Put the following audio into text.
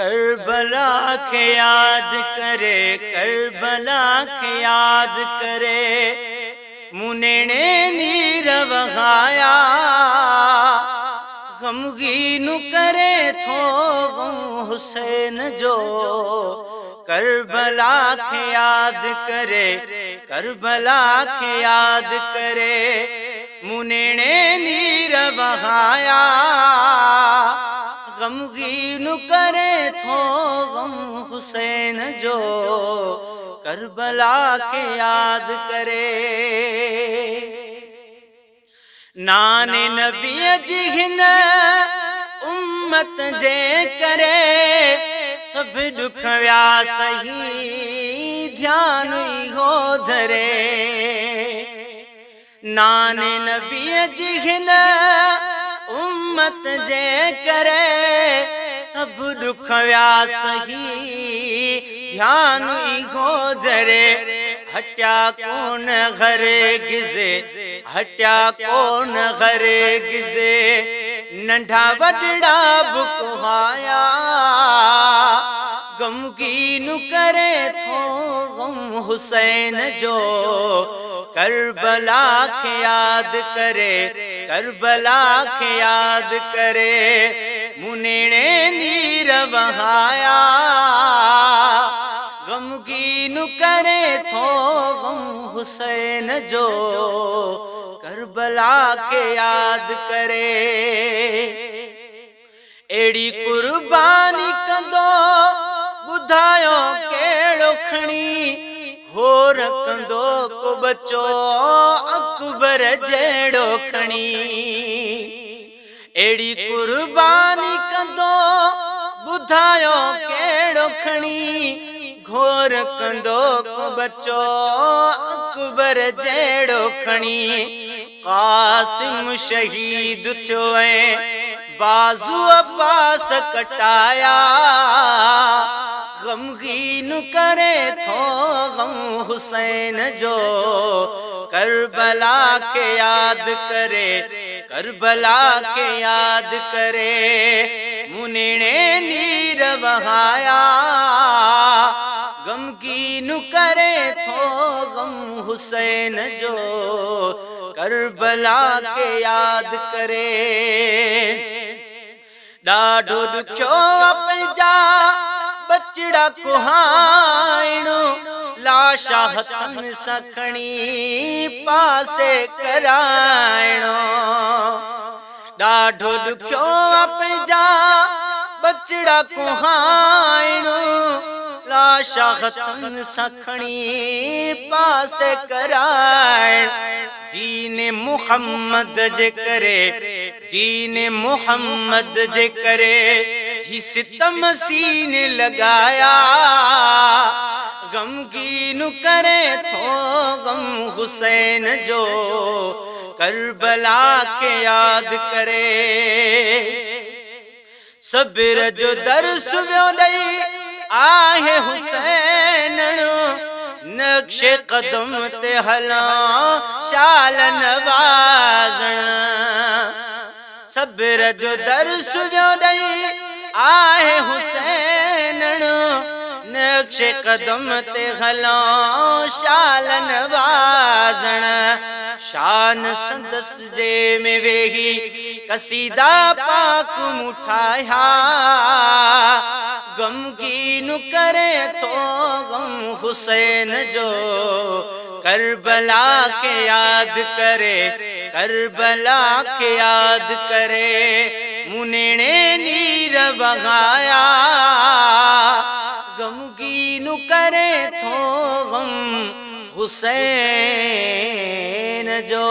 करबला के याद करे, करबला के याद करे, मुनेने नीर वहाया गमगीन करे थो गम हुसैन जो। करबला के याद करे, करबला के याद करे, मुनेने नीर वहाया गमगीन करे थो गम हुसैन जो। करबला के याद करे, नाने नबी जी हिन उम्मत जे करे, सब दुख व्या सही ध्यान हो धरे। नाने नबी जी हिन उम्मत जे करे, सब दुख व्या सही ध्यान हो धरे। हट्या कौन घरे गिजे, हट्या कौन घरे गिजे, नंढा वडड़ा बुकहाया गमगीन करे थो गम हुसैन जो। करबला के याद करे, करबला के याद करे, मुनेने नीर वहाया गमगीन करे थो गम हुसैन जो। करबला के याद करे, एड़ी कुर्बानी कंदो बुधायो केड़ो खणी, होर कंदो को बचो अकबर जेड़ो खणी। एड़ी कुर्बानी कंदो बुधायो केड़ो खणी, घोर कंदो को बचो अकबर जेड़ो खणी। कासिम शहीद थियो ऐं बाज़ू अब्बास कटाया गमगीन करे थो गम हुसैन जो। करबला के याद करे, करबला के याद करे, मुनेने नीर वहाया गमगीन करे थो गम हुसैन जो। करबला के याद करे, ॾाढो ॾुखियो पंहिंजा बचड़ा कुहाइणो, लाशा हथन सां खणी पासे कराइणो। ॾाढो ॾुखियो पंहिंजा बचड़ा कुहाइणो, लाशा हथन सां खणी पासे कराइण। दीन मुहम्मद जे करे, दीन मुहम्मद जे करे, ही सितम सीन लगाया गमगीन करे थो गम हुसैन जो। करबला के याद करे, सब्र जो दर्स व्यो दई आहे हुसैन, नक्शे कदम ते हला शाल नवाज़ण। सब्र जो दर्स व्यो दई आहे हुसैन, नक्शे कदम ते हला शाल नवाज़ण। शान संदस जे में वेही कसीदा पाक मुठाया गमगीन करे थो गम हुसैन जो। करबला के याद करे, करबला के याद करे, मुनेने नीर वहाया गमगीन करे थो गम हुसैन जो।